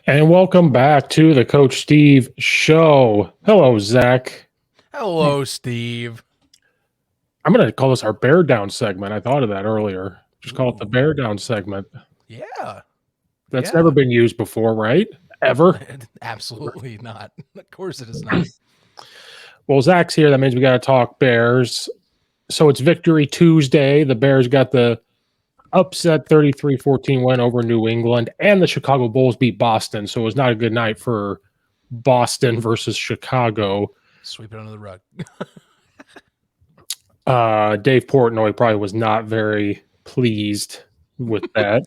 And welcome back to the Coach Steve Show. Hello, Zach. Hello, Steve. I'm going to call this our Bear Down segment. I thought of that earlier. Just call it the Ooh, Bear Down segment. yeah, That's never yeah. been used before, right? Ever? Absolutely not. Of course it is not. Well, Zach's here. That means we got to talk Bears. So it's Victory Tuesday. The Bears got the upset 33-14 win over New England, and the Chicago Bulls beat Boston. So it was not a good night for Boston versus Chicago. Sweep it under the rug. Dave Portnoy probably was not very pleased with that.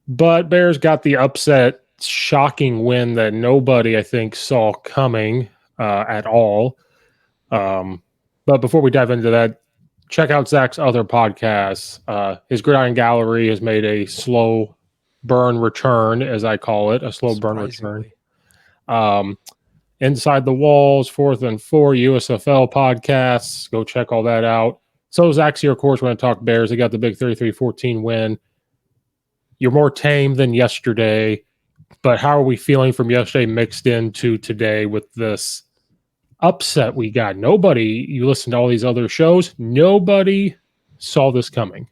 But Bears got the upset, shocking win that nobody, I think, saw coming at all. But before we dive into that, check out Zach's other podcasts. His Gridiron Gallery has made a slow burn return, as I call it, a slow burn return. Surprisingly. Inside the Walls, 4th and 4 USFL podcasts. Go check all that out. So Zach's here, of course, we're going to talk Bears. They got the big 33-14 win. You're more tame than yesterday, but how are we feeling from yesterday mixed into today with this upset we got? Nobody, you listen to all these other shows, nobody saw this coming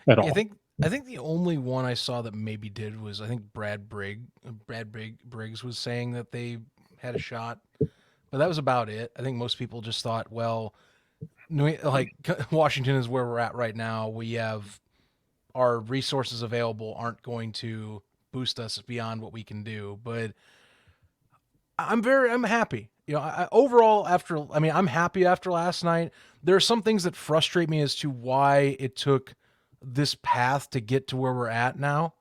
at Yeah, all. I think the only one I saw that maybe did was I think Briggs was saying that they had a shot, but that was about it. I think most people just thought, well, Washington is where we're at right now. We have our resources available aren't going to boost us beyond what we can do, but I'm happy. Overall I'm happy after last night. There are some things that frustrate me as to why it took this path to get to where we're at now.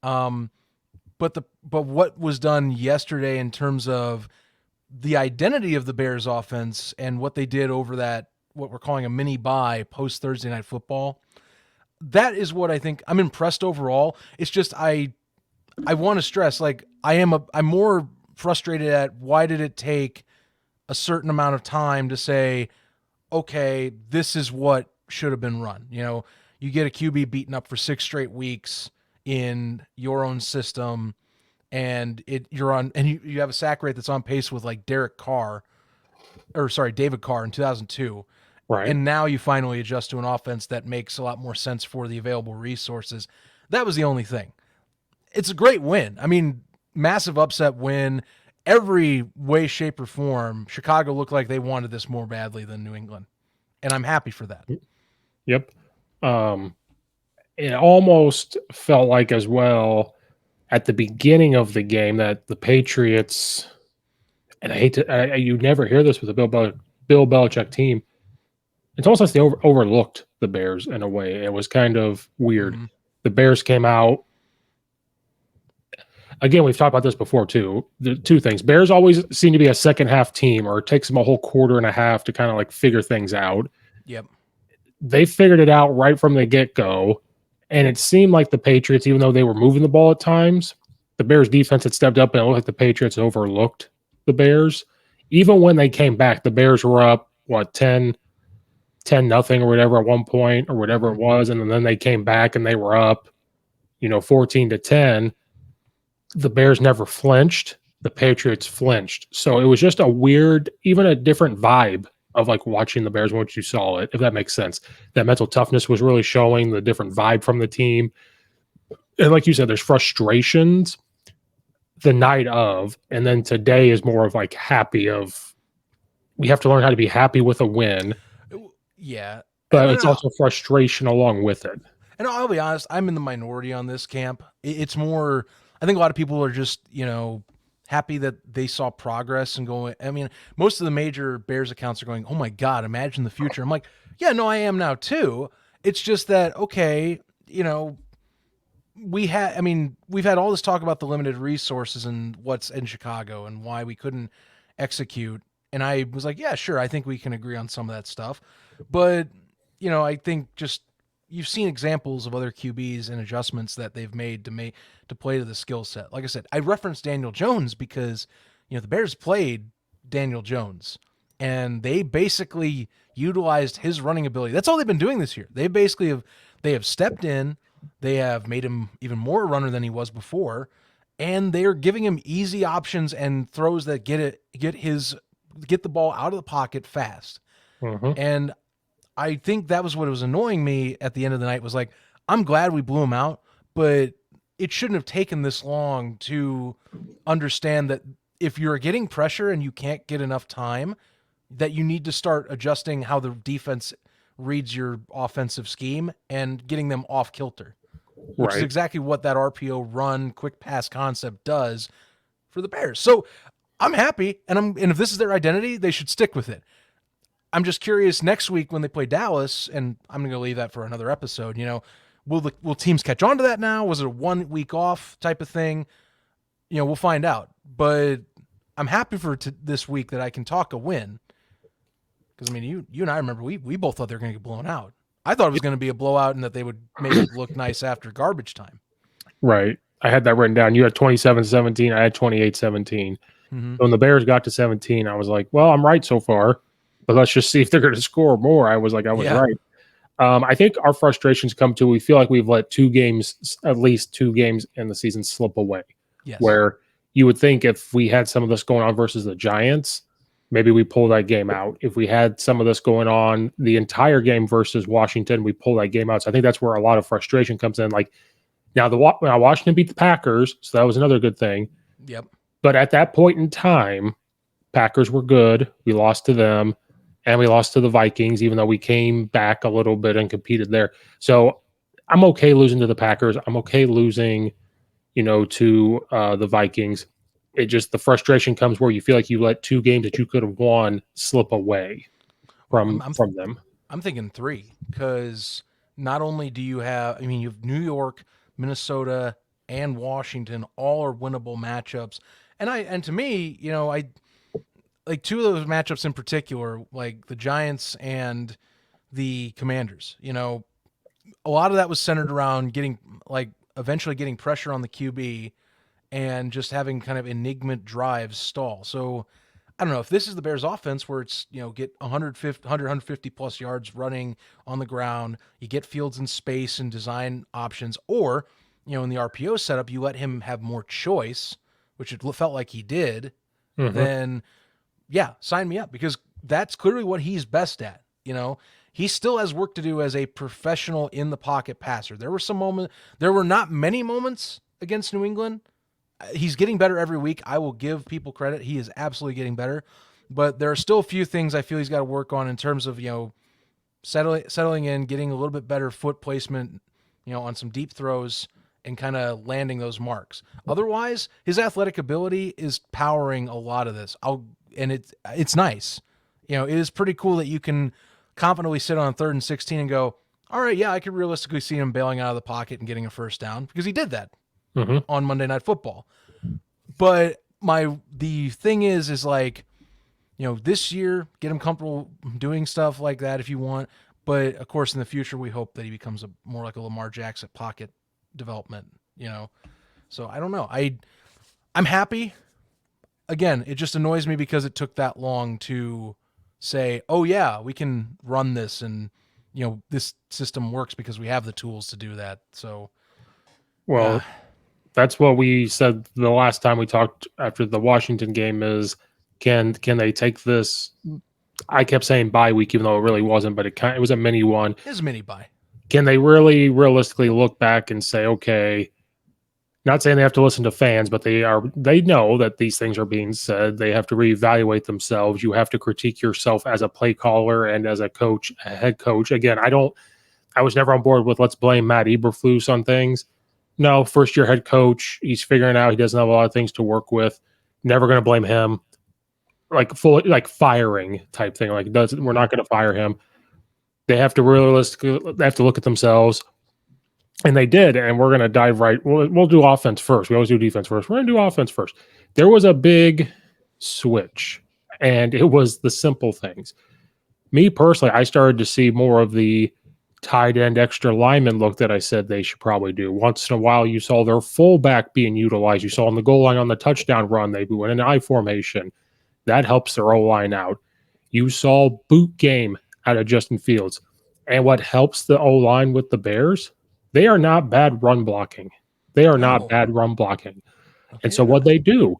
Um, but what was done yesterday in terms of the identity of the Bears offense and what they did over that what we're calling a mini bye post Thursday night football, that is what I think I'm impressed overall. It's just I want to stress like I'm more frustrated at why did it take a certain amount of time to say, okay, this is what should have been run. You get a QB beaten up for 6 straight weeks in your own system, and you have a sack rate that's on pace with like David Carr in 2002. Right. And now you finally adjust to an offense that makes a lot more sense for the available resources. That was the only thing. It's a great win. I mean, massive upset win. Every way, shape, or form, Chicago looked like they wanted this more badly than New England. And I'm happy for that. Yep. It almost felt like as well at the beginning of the game that the Patriots, and I hate to, you never hear this with a Bill Belichick team. It's almost like they overlooked the Bears in a way. It was kind of weird. Mm-hmm. The Bears came out. Again, we've talked about this before too. The two things: Bears always seem to be a second half team, or it takes them a whole quarter and a half to kind of like figure things out. Yep. They figured it out right from the get go, and it seemed like the Patriots, even though they were moving the ball at times, the Bears defense had stepped up, and it looked like the Patriots overlooked the Bears. Even when they came back, the Bears were up what 10-0 or whatever at one point or whatever it was, and then they came back and they were up, 14-10. The Bears never flinched. The Patriots flinched. So it was just a weird, even a different vibe of like watching the Bears once you saw it, if that makes sense. That mental toughness was really showing, the different vibe from the team. And like you said, there's frustrations the night of, and then today is more of like happy of, we have to learn how to be happy with a win. Yeah. But it's also frustration along with it. And I'll be honest, I'm in the minority on this camp. It's more, I think a lot of people are just, happy that they saw progress and going. I mean, most of the major Bears accounts are going, oh my God, imagine the future. I'm like, yeah, no, I am now too. It's just that, okay, we've had all this talk about the limited resources and what's in Chicago and why we couldn't execute. And I was like, yeah, sure, I think we can agree on some of that stuff. But, I think just you've seen examples of other QBs and adjustments that they've made to play to the skill set. Like I said, I referenced Daniel Jones because, the Bears played Daniel Jones and they basically utilized his running ability. That's all they've been doing this year. They have stepped in, they have made him even more runner than he was before. and they're giving him easy options and throws that get the ball out of the pocket fast. Mhm. And I think that was what was annoying me at the end of the night was like, I'm glad we blew him out, but it shouldn't have taken this long to understand that if you're getting pressure and you can't get enough time, that you need to start adjusting how the defense reads your offensive scheme and getting them off kilter, which is Right. exactly what that RPO run quick pass concept does for the Bears. So I'm happy, and if this is their identity, they should stick with it. I'm just curious next week when they play Dallas, and I'm going to leave that for another episode. Will teams catch on to that now? Was it a 1 week off type of thing? We'll find out. But I'm happy for this week that I can talk a win. Because I mean, you and I remember we both thought they were going to get blown out. I thought it was going to be a blowout and that they would make it look nice after garbage time. Right. I had that written down. You had 27-17. I had 28-17. Mm-hmm. When the Bears got to 17, I was like, well, I'm right so far, but let's just see if they're going to score more. I was right. I think our frustrations come to we feel like we've let at least two games in the season slip away. Yes. Where you would think if we had some of this going on versus the Giants, maybe we pull that game out. If we had some of this going on the entire game versus Washington, we pull that game out. So I think that's where a lot of frustration comes in. Like now, Washington beat the Packers, so that was another good thing. Yep. But at that point in time, Packers were good. We lost to them, and we lost to the Vikings, even though we came back a little bit and competed there. So I'm okay losing to the Packers. I'm okay losing, to the Vikings. It just the frustration comes where you feel like you let two games that you could have won slip away from them. I'm thinking 3 because not only do you have, you have New York, Minnesota, and Washington all are winnable matchups, and to me, I like 2 of those matchups in particular, like the Giants and the Commanders. A lot of that was centered around eventually getting pressure on the QB and just having kind of enigma drives stall. So I don't know if this is the Bears offense where it's, get 150 plus yards running on the ground, you get Fields in space and design options, or, in the RPO setup, you let him have more choice, which it felt like he did, then yeah, sign me up because that's clearly what he's best at. He still has work to do as a professional in the pocket passer. There were not many moments against New England. He's getting better every week. I will give people credit. He is absolutely getting better, but there are still a few things I feel he's got to work on in terms of, settling in, getting a little bit better foot placement, on some deep throws and kind of landing those marks. Otherwise, his athletic ability is powering a lot of this. It's nice. It is pretty cool that you can confidently sit on 3rd and 16 and go, all right, yeah, I could realistically see him bailing out of the pocket and getting a first down because he did that on Monday Night Football. But the thing is like, this year, get him comfortable doing stuff like that if you want. But of course, in the future, we hope that he becomes more like a Lamar Jackson pocket development, So I don't know. I'm happy. Again, it just annoys me because it took that long to say, oh yeah, we can run this and, this system works because we have the tools to do that. So, well, that's what we said the last time we talked after the Washington game is can they take this? I kept saying bye week, even though it really wasn't, but it was a mini one. It was a mini bye. Can they really realistically look back and say, okay, not saying they have to listen to fans, but they know that these things are being said. They have to reevaluate themselves. You have to critique yourself as a play caller and as a coach, a head coach. Again, I was never on board with let's blame Matt Eberflus on things. No, first year head coach, he's figuring out he doesn't have a lot of things to work with. Never going to blame him. Like firing type thing. We're not going to fire him. They have to look at themselves. And they did, and we're going to dive right. We'll do offense first. We always do defense first. We're going to do offense first. There was a big switch, and it was the simple things. Me personally, I started to see more of the tight end extra lineman look that I said they should probably do. Once in a while, you saw their fullback being utilized. You saw on the goal line on the touchdown run, they went in I formation. That helps their O-line out. You saw boot game out of Justin Fields. And what helps the O-line with the Bears, they are not bad run blocking. They are not bad run blocking. And Okay, so what they do,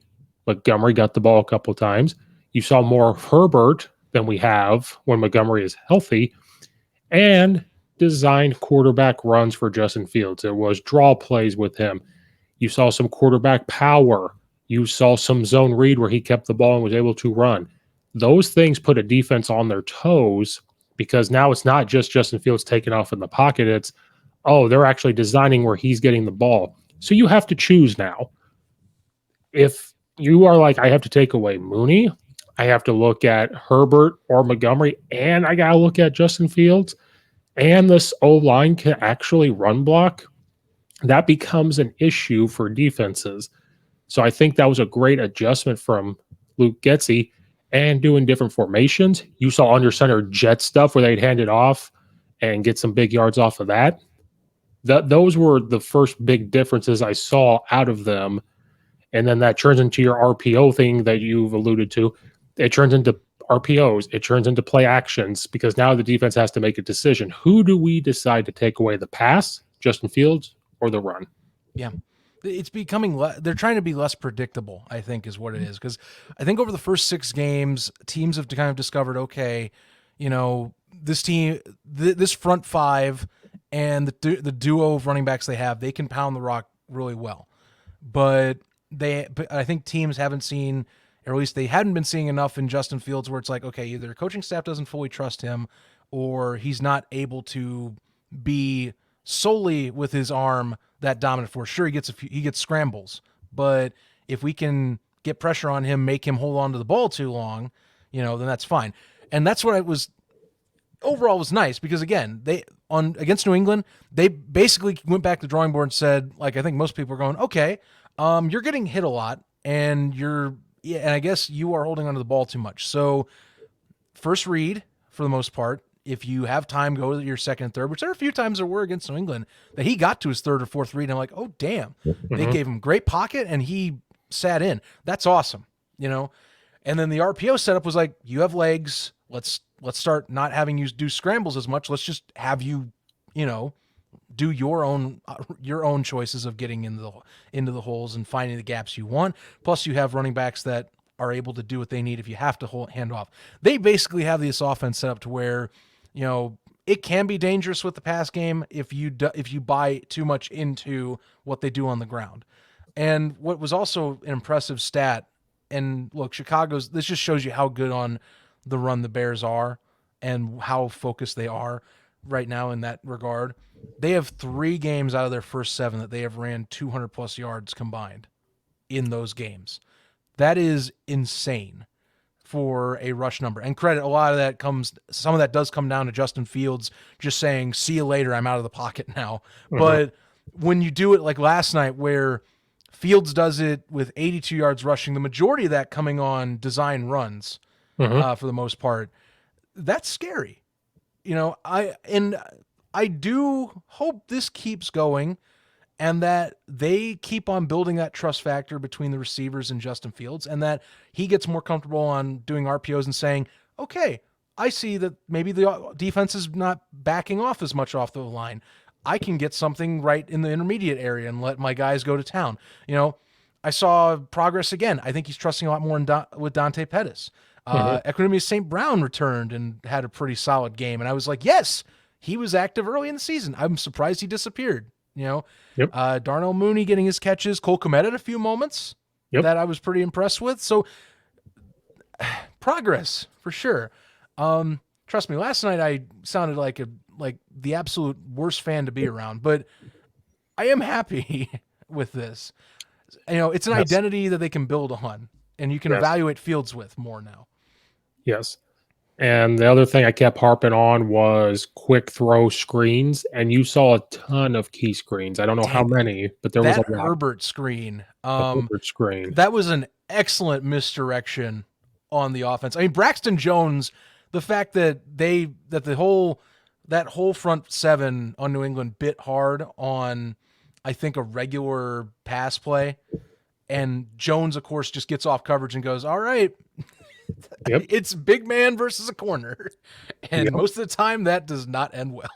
Montgomery got the ball a couple times. You saw more of Herbert than we have when Montgomery is healthy, and designed quarterback runs for Justin Fields. It was draw plays with him. You saw some quarterback power. You saw some zone read where he kept the ball and was able to run. Those things put a defense on their toes because now it's not just Justin Fields taking off in the pocket. It's, oh, they're actually designing where he's getting the ball. So you have to choose now. If you are like, I have to take away Mooney, I have to look at Herbert or Montgomery, and I got to look at Justin Fields, and this O line can actually run block, that becomes an issue for defenses. So I think that was a great adjustment from Luke Getzey and doing different formations. You saw under center jet stuff where they'd hand it off and get some big yards off of that. Those were the first big differences I saw out of them. And then that turns into your RPO thing that you've alluded to. It turns into RPOs. It turns into play actions because now the defense has to make a decision. Who do we decide to take away, the pass, Justin Fields, or the run? yeah. It's becoming they're trying to be less predictable, I think, is what it is. Because I think over the first 6 games, teams have kind of discovered, okay, this team, this front 5 and the duo of running backs they have, they can pound the rock really well. But I think teams haven't seen, or at least they hadn't been seeing enough in Justin Fields where it's like, okay, either the coaching staff doesn't fully trust him or he's not able to be solely with his arm that dominant force. Sure, he gets scrambles, but if we can get pressure on him, make him hold on to the ball too long, then that's fine. And that's what it was overall was nice because again, against New England, they basically went back to the drawing board and said, like I think most people are going, okay, you're getting hit a lot and and I guess you are holding onto the ball too much. So first read for the most part. If you have time, go to your second and third, which there are a few times there were against New England that he got to his third or fourth read. And I'm like, oh, damn. They gave him great pocket and he sat in. That's awesome, And then the RPO setup was like, you have legs. Let's start not having you do scrambles as much. Let's just have you, do your own choices of getting into the holes and finding the gaps you want. Plus, you have running backs that are able to do what they need if you have to hand off. They basically have this offense set up to where, it can be dangerous with the pass game if you buy too much into what they do on the ground. And what was also an impressive stat, and look, this just shows you how good on the run the Bears are and how focused they are right now in that regard. They have 3 games out of their first 7 that they have ran 200 plus yards combined in those games. That is insane for a rush number. And credit, some of that does come down to Justin Fields just saying, see you later, I'm out of the pocket now. But when you do it like last night where Fields does it with 82 yards rushing, the majority of that coming on design runs for the most part, that's scary. I do hope this keeps going and that they keep on building that trust factor between the receivers and Justin Fields and that he gets more comfortable on doing RPOs and saying, okay, I see that maybe the defense is not backing off as much off the line. I can get something right in the intermediate area and let my guys go to town. I saw progress again. I think he's trusting a lot more with Dante Pettis. Equanimous St. Brown returned and had a pretty solid game. And I was like, yes, he was active early in the season. I'm surprised he disappeared. Darnell Mooney getting his catches. Cole Kmet at a few moments that I was pretty impressed with. So progress for sure. Trust me, last night I sounded like the absolute worst fan to be around, but I am happy with this. It's an identity that they can build on and you can evaluate Fields with more now. Yes. And the other thing I kept harping on was quick throw screens, and you saw a ton of key screens. I don't know how many, but there was a lot. Herbert screen. Herbert screen. That was an excellent misdirection on the offense. I mean, Braxton Jones, the fact that that whole front 7 on New England bit hard on, I think, a regular pass play, and Jones, of course, just gets off coverage and goes, all right. It's big man versus a corner. And most of the time that does not end well.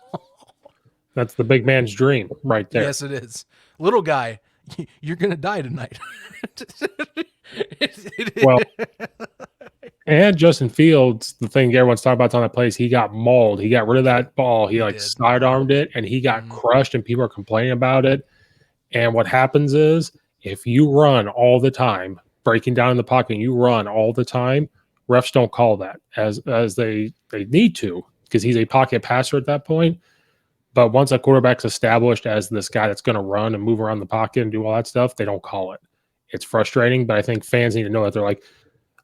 That's the big man's dream right there. Yes, it is. Little guy, you're gonna die tonight. Well, and Justin Fields, the thing everyone's talking about on that place, he got mauled. He got rid of that ball. He He like did. sidearmed it, and he got Mhm. crushed, and people are complaining about it. And what happens is, if you run all the time, breaking down in the pocket, and you run all the time, refs don't call that as they need to, because he's a pocket passer at that point. But once a quarterback's established as this guy that's going to run and move around the pocket and do all that stuff, they don't call it. It's frustrating, but I think fans need to know that. They're like,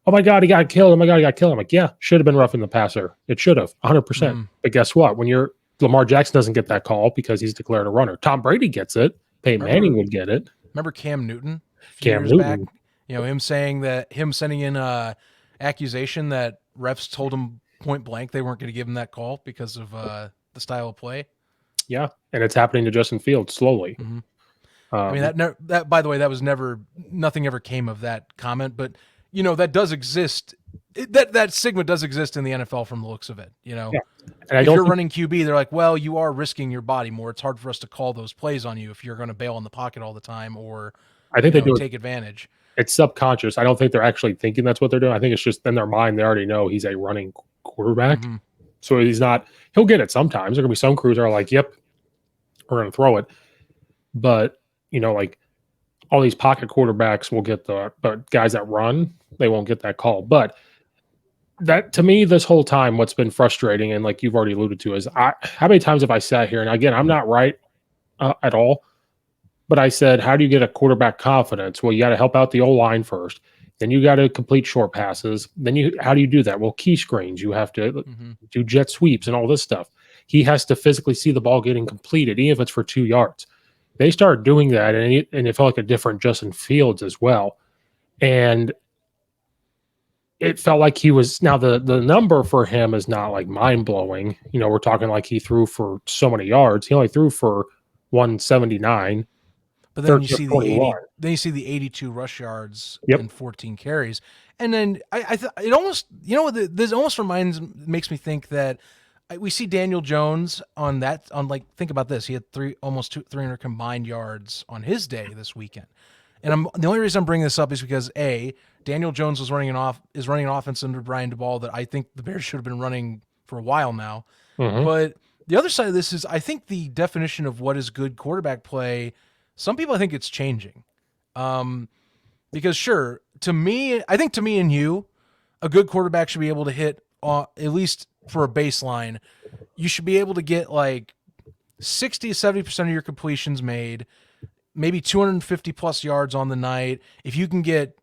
"Oh my god, he got killed! Oh my god, he got killed!" I'm like, "Yeah, should have been roughing the passer. It should have, 100%." Mhm. But guess what? When you're Lamar Jackson doesn't get that call because he's declared a runner. Tom Brady gets it. Peyton Manning Remember would get it. remember Cam Newton a few Cam years back? Newton, Him saying that him sending in a accusation that refs told him point blank they weren't going to give him that call because of the style of play. yeah, and it's happening to Justin Fields slowly. Mm-hmm. I mean Um, that by the way, that was nothing ever came of that comment, but that does exist. That stigma does exist in the NFL from the looks of it. yeah, and I If don't you're think running QB, they're like, well, you are risking your body more. It's hard for us to call those plays on you if you're going to bail in the pocket all the time or I think they do it. take advantage. It's subconscious. I don't think they're actually thinking that's what they're doing. I think it's just in their mind. They already know he's a running quarterback, Mm-hmm. so he's not. He'll get it sometimes. There are gonna be some crews that are like, "Yep, we're gonna throw it," but like all these pocket quarterbacks will get but guys that run, they won't get that call. But that to me, this whole time, what's been frustrating, and like you've already alluded to, is how many times have I sat here, and again, I'm not right at all, but I said, how do you get a quarterback confidence? Well, you got to help out the O line first. Then you got to complete short passes. Then how do you do that? Well, key screens. You have to Mm-hmm. do jet sweeps and all this stuff. He has to physically see the ball getting completed, even if it's for 2 yards. They started doing that, and it felt like a different Justin Fields as well. And it felt like he was now the number for him is not like mind blowing. We're talking like he threw for so many yards. He only threw for 179. But then you 13 of see 21. then you see the 82 rush yards Yep. and 14 carries, and then it almost this almost makes me think that we see Daniel Jones on like think about this, he had almost 300 combined yards on his day this weekend, and the only reason I'm bringing this up is because Daniel Jones is running an offense under Brian DeBall that I think the Bears should have been running for a while now, Mm-hmm. but the other side of this is I think the definition of what is good quarterback play. Some people I think it's changing. Because sure, I think to me and you, a good quarterback should be able to hit at least for a baseline. You should be able to get like 60 to 70% of your completions made, maybe 250 plus yards on the night. If you can get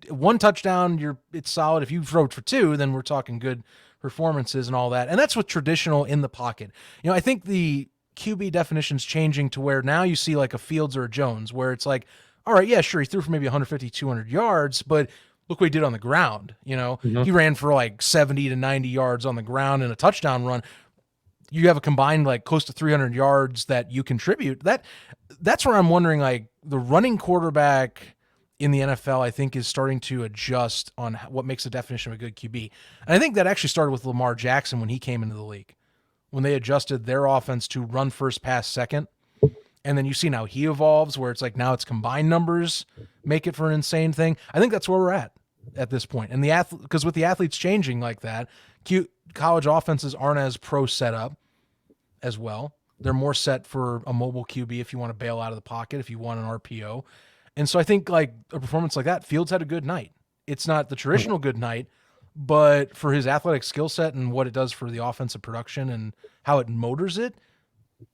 one touchdown, it's solid. If you throw it for 2, then we're talking good performances and all that. And that's what traditional in the pocket. I think the QB definition's changing to where now you see like a Fields or a Jones where it's like, all right, yeah, sure, he threw for maybe 150, 200 yards, but look what he did on the ground. Mm-hmm. He ran for like 70 to 90 yards on the ground in a touchdown run. You have a combined like close to 300 yards that you contribute. That's where I'm wondering, like, the running quarterback in the NFL, I think, is starting to adjust on what makes the definition of a good QB. And I think that actually started with Lamar Jackson when he came into the league, when they adjusted their offense to run first, pass second. And then you see now he evolves where it's like now it's combined numbers make it for an insane thing. I think that's where we're at this point. And because with the athletes changing like that, college offenses aren't as pro set up as well. They're more set for a mobile QB if you want to bail out of the pocket, if you want an RPO. And so I think like a performance like that, Fields had a good night. It's not the traditional good night, but for his athletic skill set and what it does for the offensive production and how it motors it,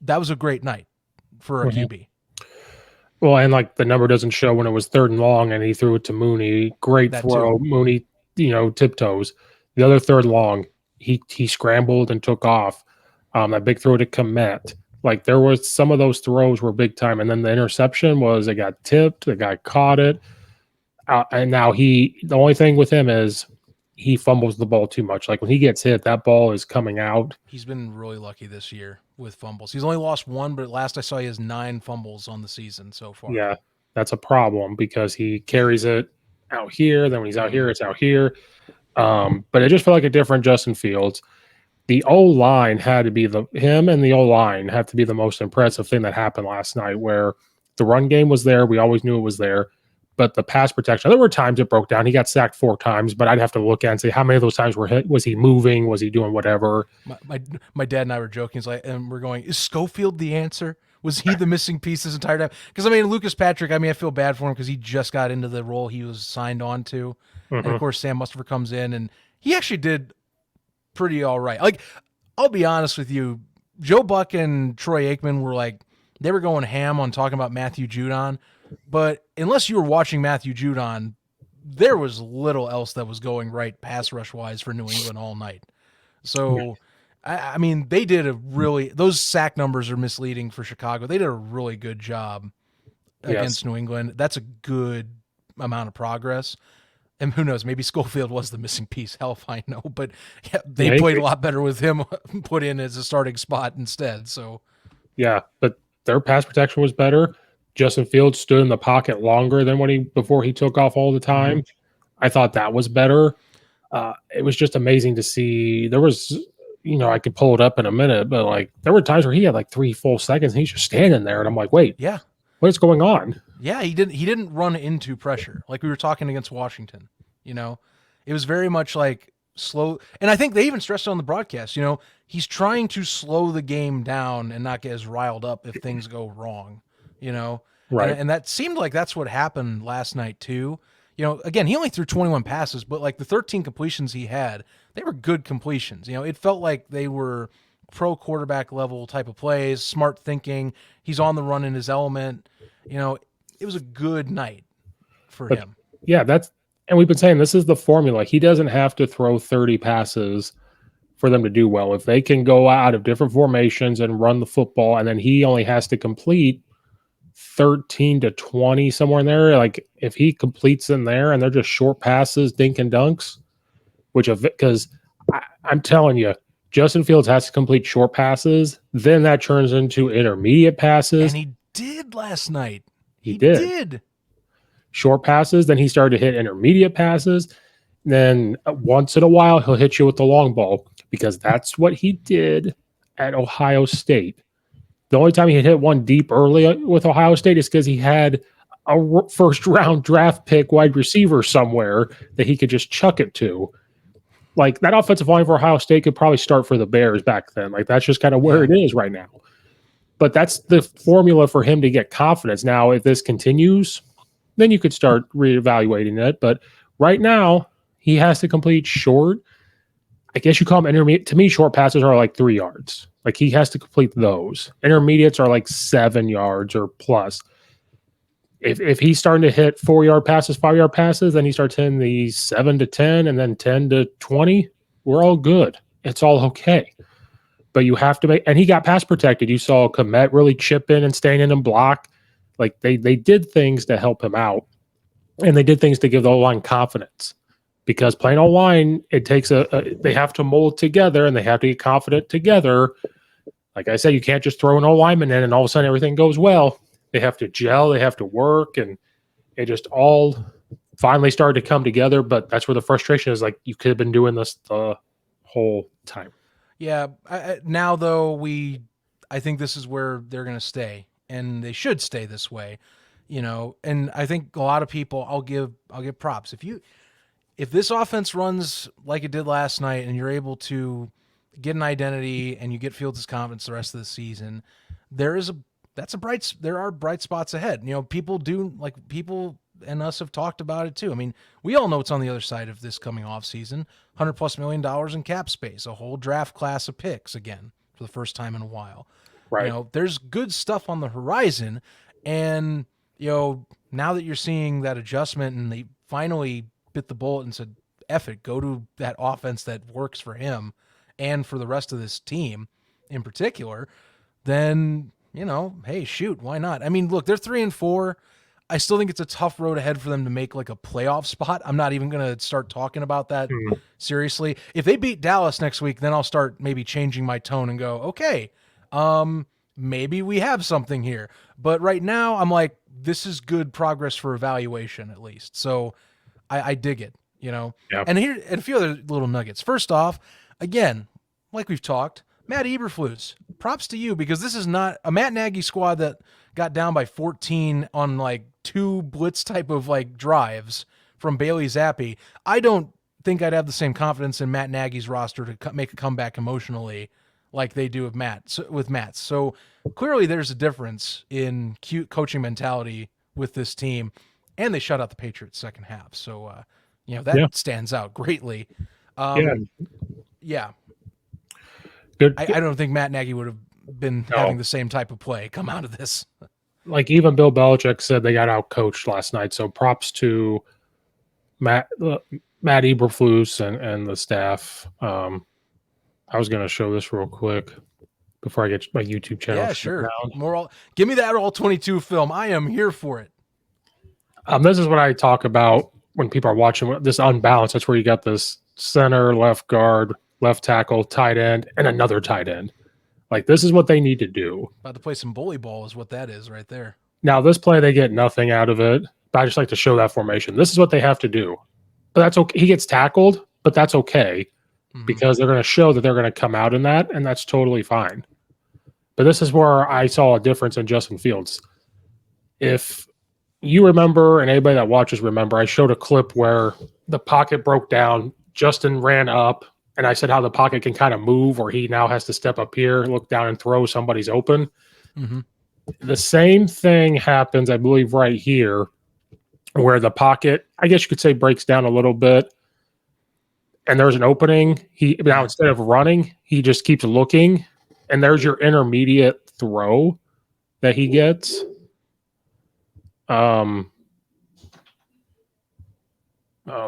that was a great night for a QB. Well, and like the number doesn't show when it was 3rd and long and he threw it to Mooney. Great That throw. too. Mooney, tiptoes. The other 3rd and long, he scrambled and took off. That big throw to Komet. Like there was some of those throws were big time. And then the interception was it got tipped, the guy caught it. And now the only thing with him is he fumbles the ball too much. Like when he gets hit, that ball is coming out. He's been really lucky this year with fumbles. He's only lost 1, but last I saw he has 9 fumbles on the season so far. Yeah, that's a problem because he carries it out here. Then when he's out here, it's out here. But it just felt like a different Justin Fields. The O-line had to be him and the O-line have to be the most impressive thing that happened last night, where The run game was there. We always knew it was there. But the pass protection, there were times it broke down. He got sacked 4 times, but I'd have to look at and say how many of those times was he moving? Was he doing whatever? My dad and I were joking. It's like, and we're going, is Schofield the answer? Was he the missing piece this entire time? Because I mean, Lucas Patrick, I mean, I feel bad for him because he just got into the role he was signed on to, and of course Sam Mustipher comes in and he actually did pretty all right. Like, I'll be honest with you, Joe Buck and Troy Aikman were like, they were going ham on talking about Matthew Judon, but unless you were watching Matthew Judon, there was little else that was going right pass rush wise for New England all night. So, I mean, they did a really, those sack numbers are misleading for Chicago. They did a really good job against New England. That's a good amount of progress. And who knows, maybe Schofield was the missing piece. Hell if I know. But yeah, they played a lot better with him put in as a starting spot instead. So, yeah, but their pass protection was better. Justin Fields stood in the pocket longer than before he took off all the time. I thought that was better. It was just amazing to see. There was, I could pull it up in a minute, but like there were times where he had like 3 full seconds and he's just standing there, and I'm like, wait, yeah, what is going on? Yeah, he didn't run into pressure like we were talking against Washington. It was very much like slow, and I think they even stressed it on the broadcast. He's trying to slow the game down and not get as riled up if things go wrong. Right? And that seemed like that's what happened last night too. Again, he only threw 21 passes, but like the 13 completions he had, they were good completions. It felt like they were pro quarterback level type of plays, smart thinking. He's on the run in his element. It was a good night for him. Yeah, and we've been saying this is the formula. He doesn't have to throw 30 passes for them to do well. If they can go out of different formations and run the football, and then he only has to complete 13 to 20 somewhere in there. Like if he completes in there and they're just short passes, dink and dunks, because I'm telling you, Justin Fields has to complete short passes. Then that turns into intermediate passes. And he did last night. He did. Short passes. Then he started to hit intermediate passes. Then once in a while, he'll hit you with the long ball because that's what he did at Ohio State. The only time he hit one deep early with Ohio State is because he had a first-round draft pick wide receiver somewhere that he could just chuck it to. Like, that offensive line for Ohio State could probably start for the Bears back then. Like, that's just kind of where it is right now. But that's the formula for him to get confidence. Now, if this continues, then you could start reevaluating it. But right now, he has to complete short. I guess you call them intermediate. To me, short passes are like 3 yards. Like he has to complete those. Intermediates are like 7 yards or plus. If he's starting to hit 4-yard passes, 5-yard passes, then he starts hitting the 7 to 10 and then 10 to 20. We're all good. It's all okay. But you have to and he got pass protected. You saw Komet really chip in and stand in and block. Like they did things to help him out, and they did things to give the O-line confidence. Because playing O-line, it takes they have to mold together and they have to get confident together. Like I said, you can't just throw an O-lineman in and all of a sudden everything goes well. They have to gel, they have to work, and it just all finally started to come together. But that's where the frustration is. Like you could have been doing this the whole time. Yeah. Now though, I think this is where they're going to stay, and they should stay this way. And I think a lot of people, I'll give props if this offense runs like it did last night and you're able to get an identity and you get Fields' confidence the rest of the season, there are bright spots ahead. People and us have talked about it too. I mean, we all know what's on the other side of this coming off season, $100+ million in cap space, a whole draft class of picks again for the first time in a while. Right. There's good stuff on the horizon. And, now that you're seeing that adjustment and they finally bit the bullet and said, F it, go to that offense that works for him and for the rest of this team in particular, then, hey, shoot, why not? I mean, look, they're 3-4. I still think it's a tough road ahead for them to make like a playoff spot. I'm not even going to start talking about that seriously. If they beat Dallas next week, then I'll start maybe changing my tone and go, okay, maybe we have something here. But right now I'm like, this is good progress for evaluation at least. So I dig it, Yep. And here and a few other little nuggets. First off, again, like we've talked, Matt Eberflus, props to you because this is not a Matt Nagy squad that got down by 14 on like 2 blitz type of like drives from Bailey Zappi, I don't think I'd have the same confidence in Matt Nagy's roster to make a comeback emotionally like they do with Matt. So clearly there's a difference in coaching mentality with this team, and they shut out the Patriots second half. So that Yeah. stands out greatly. Yeah. Yeah. Good. I don't think Matt Nagy would have been having No. the same type of play come out of this. Like even Bill Belichick said they got out coached last night. So props to Matt Eberflus and the staff. I was going to show this real quick before I get my YouTube channel Yeah, shut sure. down. Give me that all 22 film. I am here for it. This is what I talk about when people are watching this unbalance. That's where you got this center, left guard, left tackle, tight end, and another tight end. Like this is what they need to do. About to play some bully ball is what that is right there. Now this play they get nothing out of it, but I just like to show that formation. This is what they have to do. But that's okay. He gets tackled, but that's okay because they're going to show that they're going to come out in that, and that's totally fine. But this is where I saw a difference in Justin Fields. If you remember, and anybody that watches remember, I showed a clip where the pocket broke down. Justin ran up, and I said how the pocket can kind of move, or he now has to step up here, look down, and throw. Somebody's open. The same thing happens, I believe, right here, where the pocket, I guess you could say, breaks down a little bit, and there's an opening. Now instead of running, he just keeps looking, and there's your intermediate throw that he gets.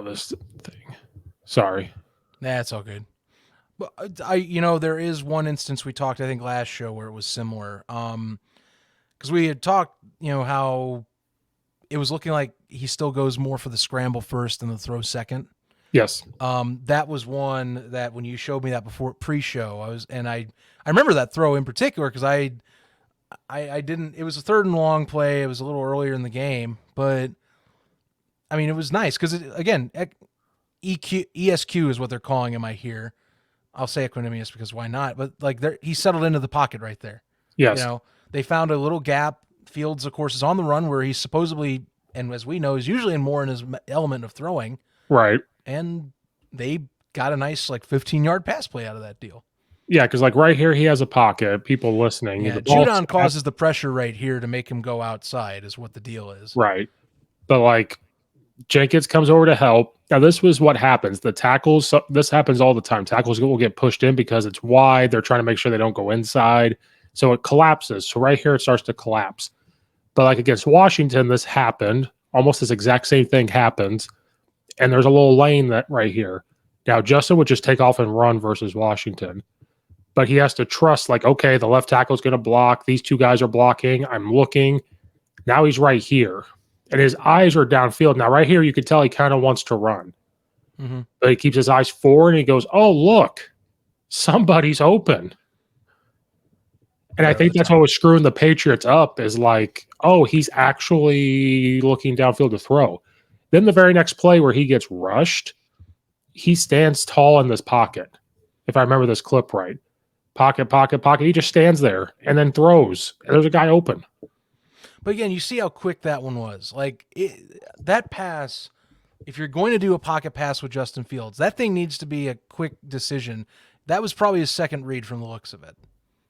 This thing. Sorry. That's all good. But there is one instance we talked, I think, last show where it was similar. Because we had talked, how it was looking like he still goes more for the scramble first and the throw second. Yes. That was one that when you showed me that before pre-show, I remember that throw in particular because I didn't. It was a 3rd and long play. It was a little earlier in the game, but I mean, it was nice because again, ESQ is what they're calling him. I hear. I'll say Equanimous because why not? But like, he settled into the pocket right there. Yes. They found a little gap. Fields, of course, is on the run where he's supposedly, and as we know, is usually more in his element of throwing. Right. And they got a nice 15-yard pass play out of that deal. Yeah, because right here he has a pocket. People listening. Yeah, Judon causes the pressure right here to make him go outside is what the deal is. Right. But Jenkins comes over to help. Now this was what happens. The tackles, this happens all the time. Tackles will get pushed in because it's wide. They're trying to make sure they don't go inside. So it collapses. So right here it starts to collapse. But against Washington, this happened. Almost this exact same thing happens. And there's a little lane that right here. Now Justin would just take off and run versus Washington. But he has to trust, okay, the left tackle is going to block. These two guys are blocking. I'm looking. Now he's right here. And his eyes are downfield. Now right here, you can tell he kind of wants to run. But he keeps his eyes forward and he goes, oh, look, somebody's open. And I think that's what was screwing the Patriots up is he's actually looking downfield to throw. Then the very next play where he gets rushed, he stands tall in this pocket. If I remember this clip right. Pocket. He just stands there and then throws. And there's a guy open. But again, you see how quick that one was. That pass, if you're going to do a pocket pass with Justin Fields, that thing needs to be a quick decision. That was probably his second read from the looks of it.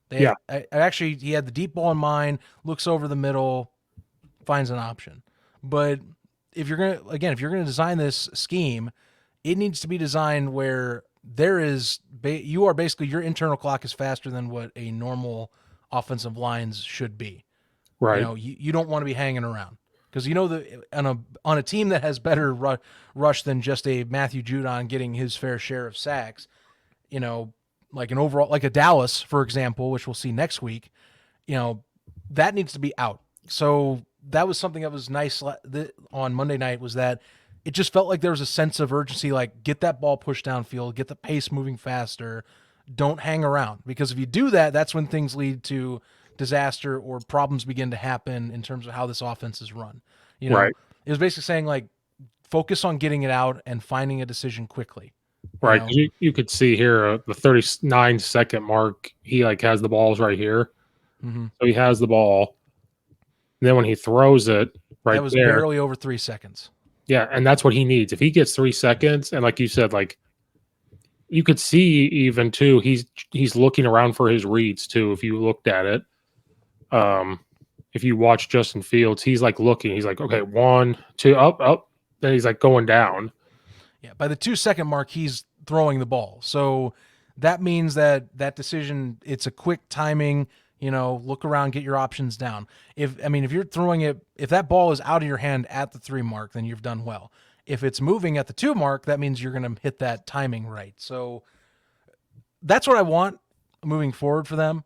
He had the deep ball in mind, looks over the middle, finds an option. But if you're going to design this scheme, it needs to be designed where your internal clock is faster than what a normal offensive lines should be. Right. You don't want to be hanging around because on a team that has better rush than just a Matthew Judon getting his fair share of sacks, an overall, like a Dallas, for example, which we'll see next week, that needs to be out. So that was something that was nice on Monday night was that it just felt like there was a sense of urgency, get that ball pushed downfield, get the pace moving faster, don't hang around. Because if you do that, that's when things lead to disaster or problems begin to happen in terms of how this offense is run. Right. It was basically saying focus on getting it out and finding a decision quickly. Right. You could see here the 39-second mark. He has the balls right here. So he has the ball. And then when he throws it That right was there, barely over 3 seconds. yeah, and that's what he needs. If he gets 3 seconds, and like you said, like you could see even too, he's looking around for his reads too. If you looked at it, um, if you watch Justin Fields, he's like looking. He's like, okay, 1, 2, up, up. Then he's like going down. Yeah, by the 2 second mark, he's throwing the ball. So that means that decision, it's a quick timing. Look around, get your options down. If you're throwing it, if that ball is out of your hand at the 3 mark, then you've done well. If it's moving at the 2 mark, that means you're going to hit that timing right. So that's what I want moving forward for them.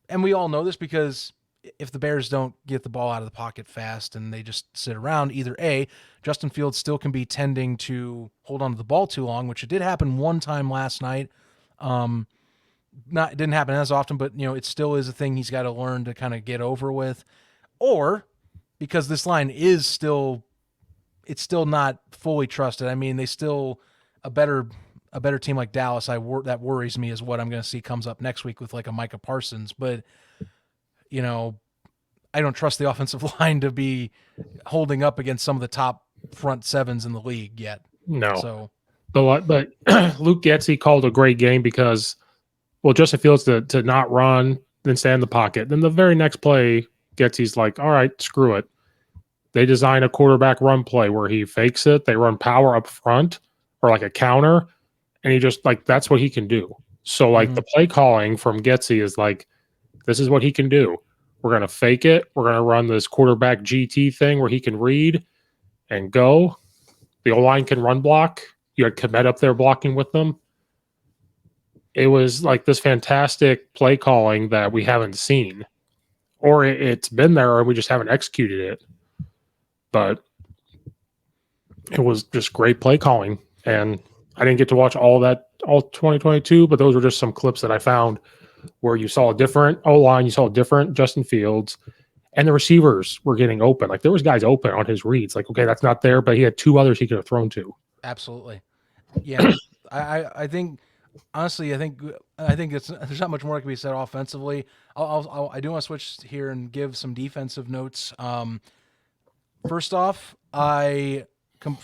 And we all know this because if the Bears don't get the ball out of the pocket fast and they just sit around, either A, Justin Fields still can be tending to hold on to the ball too long, which it did happen one time last night. It didn't happen as often, but it still is a thing he's got to learn to kind of get over with. Or because this line is still, it's still not fully trusted. I mean, they still a better team like Dallas. That worries me is what I'm going to see comes up next week with like a Micah Parsons, but I don't trust the offensive line to be holding up against some of the top front sevens in the league yet. No, So, but Luke Getsy called a great game because, well, Justin Fields to not run, then stay in the pocket. Then the very next play, Getsy's like, all right, screw it. They design a quarterback run play where he fakes it. They run power up front or like a counter, and he just like that's what he can do. So like the play calling from Getsy is like, this is what he can do. We're gonna fake it. We're gonna run this quarterback GT thing where he can read and go. The O line can run block. You had Komet up there blocking with them. It was like this fantastic play calling that we haven't seen, or it's been there, and we just haven't executed it. But it was just great play calling, and I didn't get to watch all 2022, but those were just some clips that I found where you saw a different O line, you saw a different Justin Fields, and the receivers were getting open. Like there was guys open on his reads. Like okay, that's not there, but he had 2 others he could have thrown to. absolutely. Yeah. I think honestly, I think there's not much more that can be said offensively. I do want to switch here and give some defensive notes. First off, I don't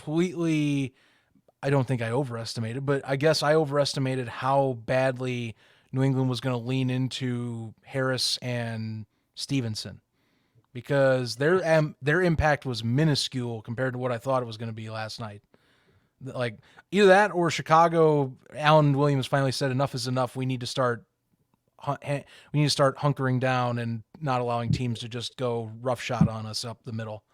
think I overestimated, but I guess I overestimated how badly New England was going to lean into Harris and Stevenson because their impact was minuscule compared to what I thought it was going to be last night. Like either that or Chicago. Alan Williams finally said enough is enough. We need to start hunkering down and not allowing teams to just go roughshod on us up the middle.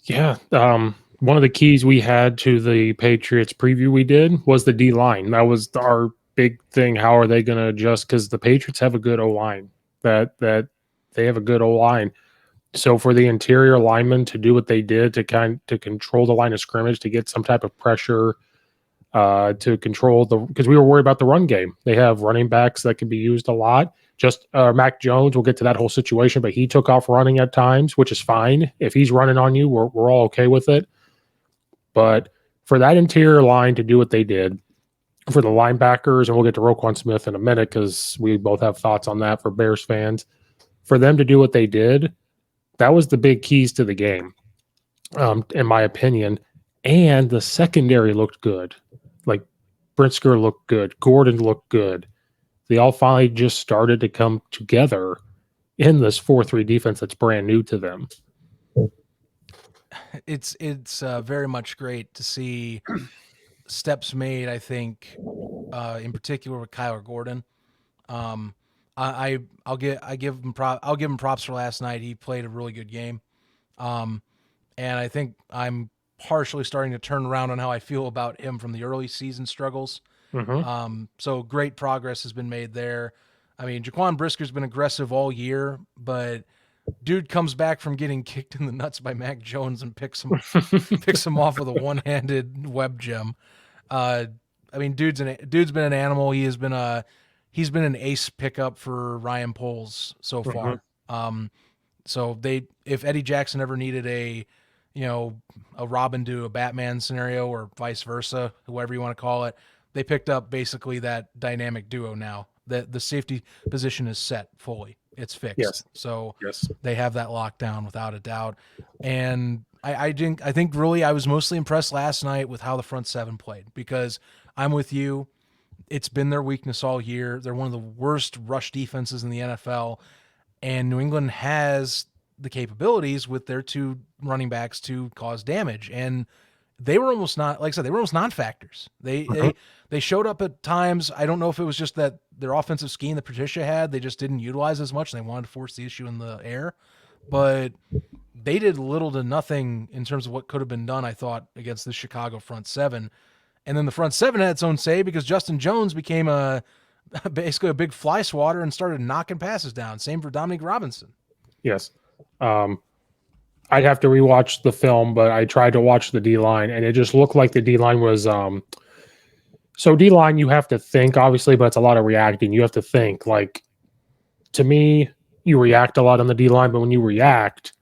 Yeah. One of the keys we had to the Patriots preview we did was the D line. That was our big thing. How are they going to adjust? Because the Patriots have a good O line. That they have a good O line. So for the interior linemen to do what they did to control the line of scrimmage, to get some type of pressure, to control because we were worried about the run game. They have running backs that can be used a lot. Just Mac Jones, we'll get to that whole situation, but he took off running at times, which is fine. If he's running on you, we're all okay with it. But for that interior line to do what they did, for the linebackers, and we'll get to Roquan Smith in a minute because we both have thoughts on that for Bears fans. For them to do what they did, that was the big keys to the game, in my opinion. And the secondary looked good. Like Brinsker looked good. Gordon looked good. They all finally just started to come together in this 4-3 defense that's brand new to them. It's very much great to see steps made. I think, in particular with Kyler Gordon. I'll give him props for last night. He played a really good game, and I think I'm partially starting to turn around on how I feel about him from the early season struggles. So great progress has been made there. I mean, Jaquan Brisker's been aggressive all year, but dude comes back from getting kicked in the nuts by Mac Jones and picks him off with a one-handed web gem. I mean, dude's been an animal. He's been an ace pickup for Ryan Poles so far. So if Eddie Jackson ever needed a Robin to a Batman scenario or vice versa, whoever you want to call it, they picked up basically that dynamic duo now. That the safety position is set fully. It's fixed. Yes. So Yes. they have that locked down without a doubt. And I think really I was mostly impressed last night with how the front seven played, because I'm with you. It's been their weakness all year. They're one of the worst rush defenses in the NFL, and New England has the capabilities with their two running backs to cause damage. And they were almost not, like I said, they were almost non-factors. They showed up at times. I don't know if it was just that their offensive scheme that Patricia had, they just didn't utilize as much, and they wanted to force the issue in the air. But they did little to nothing in terms of what could have been done, I thought, against the Chicago front seven. And then the front seven had its own say, because Justin Jones became basically a big fly swatter and started knocking passes down. Same for Dominique Robinson. Yes. I'd have to rewatch the film, but I tried to watch the D line, and it just looked like the D line was. So D line, you have to think, obviously, but it's a lot of reacting. You have to think. Like, to me, you react a lot on the D line, but when you react,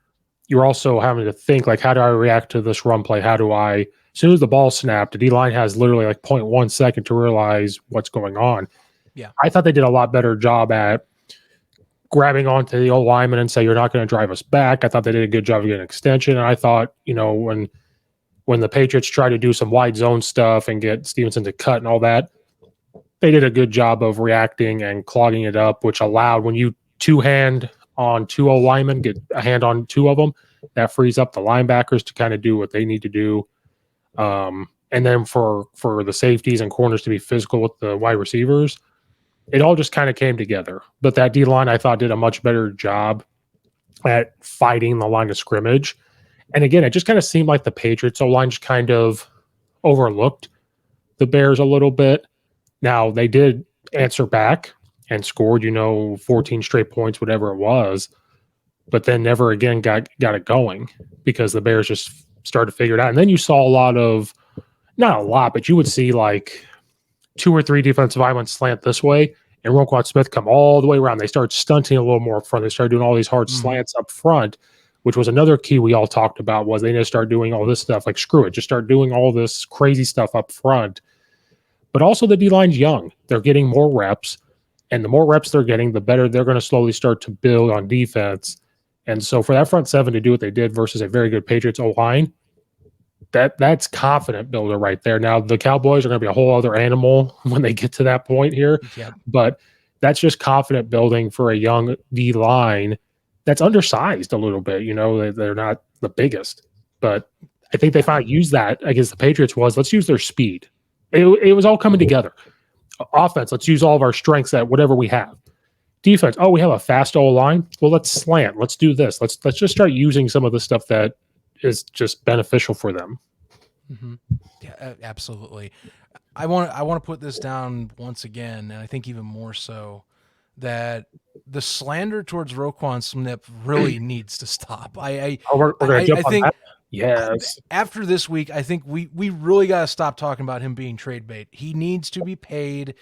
you're also having to think, like, how do I react to this run play? How do I? As soon as the ball snapped, the D line has literally like 0.1 second to realize what's going on. Yeah, I thought they did a lot better job at grabbing onto the old lineman and say, you're not going to drive us back. I thought they did a good job of getting an extension. And I thought, when the Patriots tried to do some wide zone stuff and get Stevenson to cut and all that, they did a good job of reacting and clogging it up, which allowed, when you two hand on two old linemen, get a hand on two of them, that frees up the linebackers to kind of do what they need to do. And then for the safeties and corners to be physical with the wide receivers, it all just kind of came together. But that D line, I thought, did a much better job at fighting the line of scrimmage. And again, it just kind of seemed like the Patriots O-line just kind of overlooked the Bears a little bit. Now, they did answer back and scored, 14 straight points, whatever it was, but then never again got it going, because the Bears just started to figure it out. And then you saw a lot of, not a lot, but you would see like 2 or 3 defensive linemen slant this way, and Roquan Smith come all the way around. They started stunting a little more up front. They started doing all these hard slants up front, which was another key we all talked about, was they need to start doing all this stuff. Like, screw it, just start doing all this crazy stuff up front. But also the D-line's young. They're getting more reps, and the more reps they're getting, the better they're going to slowly start to build on defense. And so for that front seven to do what they did versus a very good Patriots O-line, that's confident builder right there. Now, the Cowboys are going to be a whole other animal when they get to that point here. Yep. But that's just confident building for a young D-line that's undersized a little bit. They're not the biggest. But I think they finally used that against the Patriots let's use their speed. It was all coming together. Offense, let's use all of our strengths at whatever we have. Defense, we have a fast O-line. Well, let's slant. Let's do this. Let's just start using some of the stuff that is just beneficial for them. Mm-hmm. Yeah, absolutely. I want to put this down once again, and I think even more so, that the slander towards Roquan Smith really needs to stop. We're going to jump on that. Yes. After this week, I think we really got to stop talking about him being trade bait. He needs to be paid.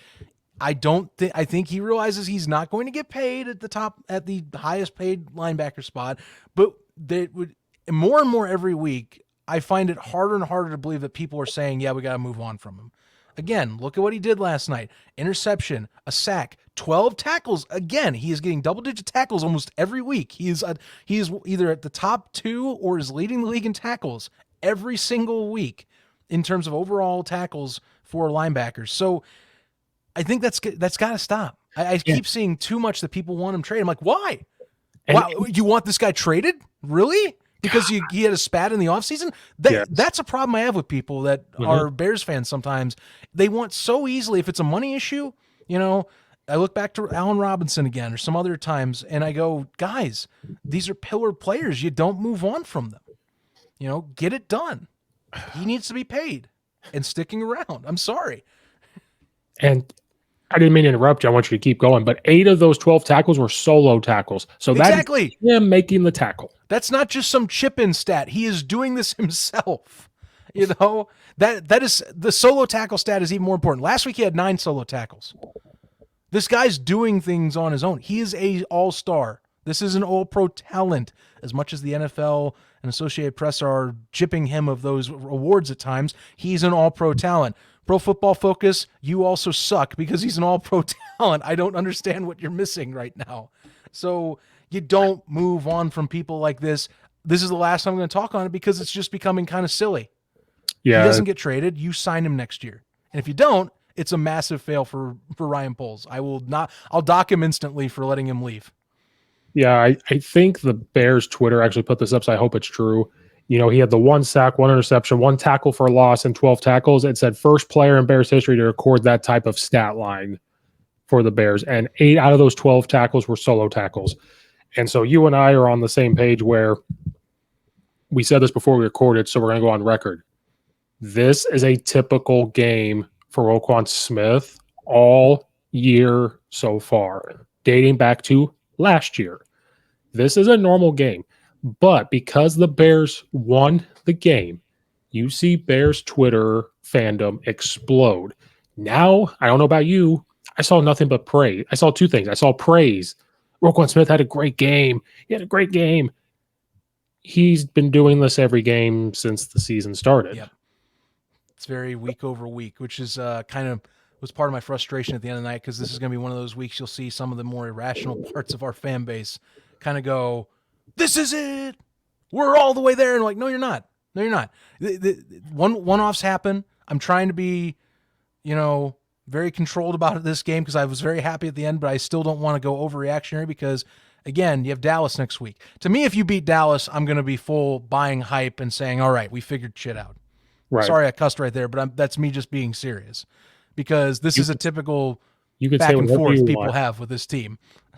I think he realizes he's not going to get paid at the highest paid linebacker spot, but they would more and more every week. I find it harder and harder to believe that people are saying, yeah, we got to move on from him. Again, look at what he did last night. Interception, a sack, 12 tackles. Again, he is getting double-digit tackles almost every week. He is either at the top 2 or is leading the league in tackles every single week in terms of overall tackles for linebackers. So I think that's got to stop. I keep seeing too much that people want him traded. I'm like, why? You want this guy traded? Really? Because he had a spat in the offseason? That's a problem I have with people that are Bears fans sometimes. They want so easily, if it's a money issue, I look back to Allen Robinson again or some other times, and I go, guys, these are pillar players. You don't move on from them. Get it done. He needs to be paid and sticking around. I'm sorry. And I didn't mean to interrupt you. I want you to keep going. But 8 of those 12 tackles were solo tackles. So exactly. That's him making the tackle. That's not just some chip-in stat. He is doing this himself. That is, the solo tackle stat is even more important. Last week he had 9 solo tackles. This guy's doing things on his own. He is a all-star. This is an all-pro talent. As much as the NFL and Associated Press are chipping him of those awards at times, he's an all-pro talent. Pro Football Focus, you also suck because he's an all-pro talent. I don't understand what you're missing right now. So you don't move on from people like this. This is the last time I'm going to talk on it because it's just becoming kind of silly. He Yeah, doesn't get traded. You sign him next year. And if you don't, it's a massive fail for Ryan Poles. I'll dock him instantly for letting him leave. yeah. I think the Bears Twitter actually put this up, so I hope it's true. He had the 1 sack, 1 interception, 1 tackle for a loss, and 12 tackles. It said first player in Bears history to record that type of stat line for the Bears, and 8 out of those 12 tackles were solo tackles. And so you and I are on the same page where we said this before we recorded, so we're going to go on record. This is a typical game for Roquan Smith all year so far, dating back to last year. This is a normal game. But because the Bears won the game, you see Bears Twitter fandom explode. Now, I don't know about you, I saw nothing but praise. I saw 2 things. I saw praise. Roquan Smith had a great game. He had a great game. He's been doing this every game since the season started. Yep. It's very week over week, which is kind of was part of my frustration at the end of the night because this is going to be one of those weeks you'll see some of the more irrational parts of our fan base kind of go, "This is it. We're all the way there." And like, no, you're not. No, you're not. One-offs happen. I'm trying to be, very controlled about this game because I was very happy at the end, but I still don't want to go overreactionary because, again, you have Dallas next week. To me, if you beat Dallas, I'm going to be full buying hype and saying, all right, we figured shit out. Right. Sorry I cussed right there, but that's me just being serious because this is a typical you could back say and whatever forth you people want. have with this team.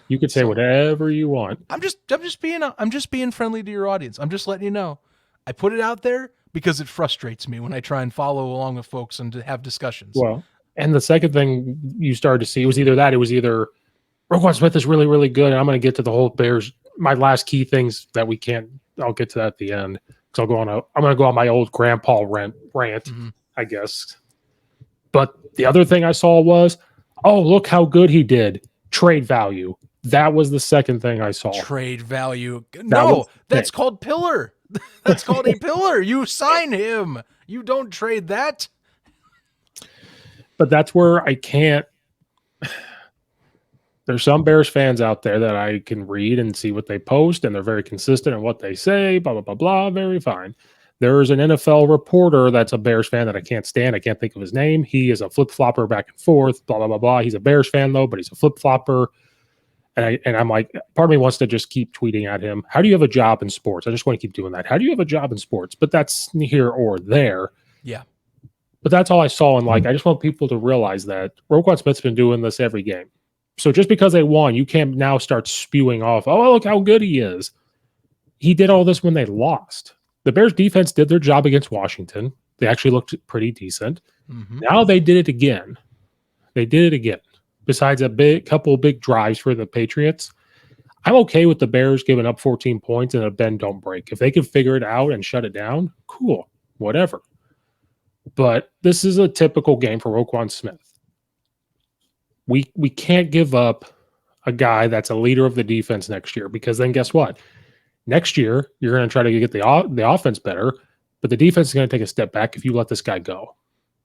You could say whatever you want. I'm just being friendly to your audience. I'm just letting you know. I put it out there because it frustrates me when I try and follow along with folks and to have discussions. Well, and the second thing you started to see was either Roquan Smith is really, really good. And I'm going to get to the whole Bears. My last key things that we can't, I'll get to that at the end. So I'm going to go on my old grandpa rant, I guess. But the other thing I saw was, oh, look how good he did. Trade value. That was the second thing I saw. Trade value. No, that's called pillar. That's called a pillar. You sign him. You don't trade that. But that's where I can't. There's some Bears fans out there that I can read and see what they post, and they're very consistent in what they say, blah, blah, blah, blah. Very fine. There's an NFL reporter that's a Bears fan that I can't stand. I can't think of his name. He is a flip-flopper back and forth, blah, blah, blah, blah. He's a Bears fan, though, but he's a flip-flopper. And I'm like, part of me wants to just keep tweeting at him. How do you have a job in sports? I just want to keep doing that. How do you have a job in sports? But that's here or there. Yeah. But that's all I saw. And I just want people to realize that Roquan Smith's been doing this every game. So just because they won, you can't now start spewing off, oh, look how good he is. He did all this when they lost. The Bears defense did their job against Washington. They actually looked pretty decent. Mm-hmm. Now they did it again. Besides a couple big drives for the Patriots, I'm okay with the Bears giving up 14 points and a bend don't break. If they can figure it out and shut it down, cool, whatever. But this is a typical game for Roquan Smith. We can't give up a guy that's a leader of the defense next year because then guess what? Next year, you're going to try to get the offense better, but the defense is going to take a step back if you let this guy go.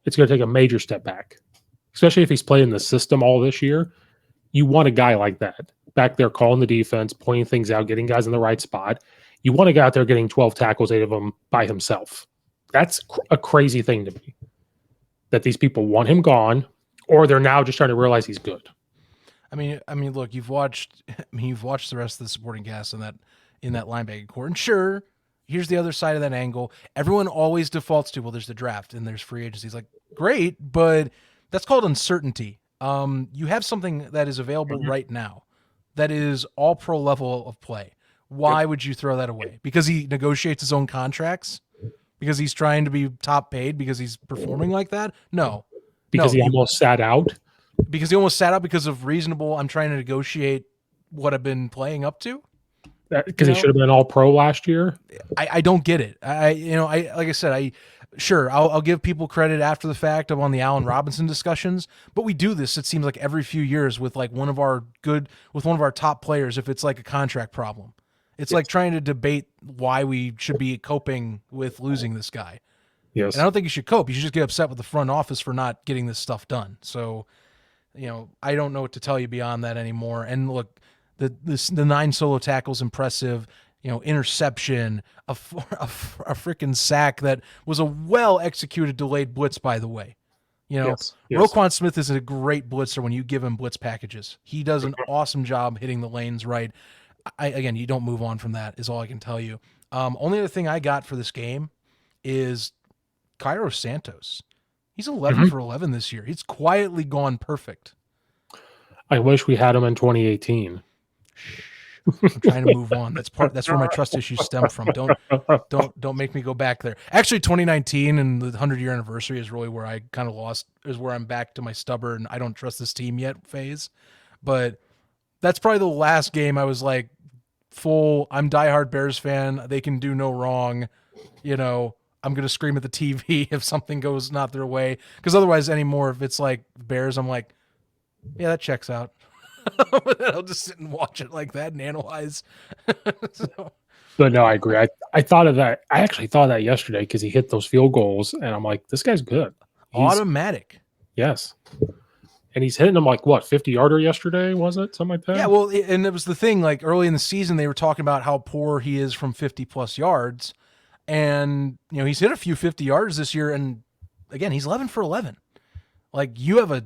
It's going to take a major step back, especially if he's playing the system all this year. You want a guy like that back there calling the defense, pointing things out, getting guys in the right spot. You want a guy out there getting 12 tackles, 8 of them by himself. That's a crazy thing to me, that these people want him gone, or they're now just trying to realize he's good. I mean, look, you've watched the rest of the supporting cast in that linebacking core, and sure, here's the other side of that angle. Everyone always defaults to, well, there's the draft and there's free agency. It's like, great, but that's called uncertainty. You have something that is available right now that is all pro level of play. Why would you throw that away? Because he negotiates his own contracts? Because he's trying to be top paid because he's performing like that? No. Because he almost sat out? Because he almost sat out because of reasonable, I'm trying to negotiate what I've been playing up to? Because he should have been an all-pro last year? I don't get it. Like I said, I'll give people credit after the fact on the Allen Robinson discussions, but we do this, it seems like every few years with like one of our top players if it's like a contract problem. It's like trying to debate why we should be coping with losing this guy. Yes. And I don't think you should cope. You should just get upset with the front office for not getting this stuff done. So, I don't know what to tell you beyond that anymore. And look, The 9 solo tackles impressive. Interception, a freaking sack that was a well executed delayed blitz, by the way. Yes. Yes. Roquan Smith is a great blitzer when you give him blitz packages. He does an awesome job hitting the lanes right. Again, you don't move on from that, is all I can tell you. Only other thing I got for this game is Cairo Santos. He's 11 Mhm. for 11 this year. He's quietly gone perfect. I wish we had him in 2018. I'm trying to move on. That's where my trust issues stem from. Don't make me go back there. Actually, 2019 and the 100-year anniversary is really where I kind of is where I'm back to my stubborn I don't trust this team yet phase. But that's probably the last game I was like I'm diehard Bears fan. They can do no wrong. I'm going to scream at the TV if something goes not their way. Because otherwise anymore, if it's like Bears, I'm like, yeah, that checks out. I'll just sit and watch it like that and analyze. So, But no, I agree. I thought of that. I actually thought of that yesterday because he hit those field goals, and I'm like, this guy's good. automatic. Yes. And he's hitting them like what, 50-yarder yesterday, was it? Something like that? Yeah, well, and it was the thing, like early in the season, they were talking about how poor he is from 50 plus yards. And, he's hit a few 50 yards this year. And again, he's 11 for 11. Like you have a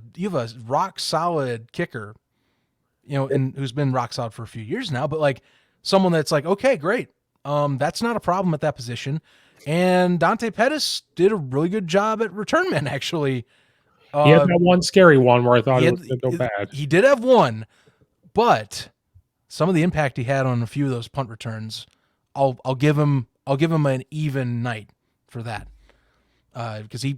rock solid kicker, and who's been rock solid for a few years now, but like someone that's like, okay, great. That's not a problem at that position. And Dante Pettis did a really good job at return man, actually. He had that one scary one where I thought it was going to go bad. He did have one, but some of the impact he had on a few of those punt returns, I'll give him an even night for that. Because he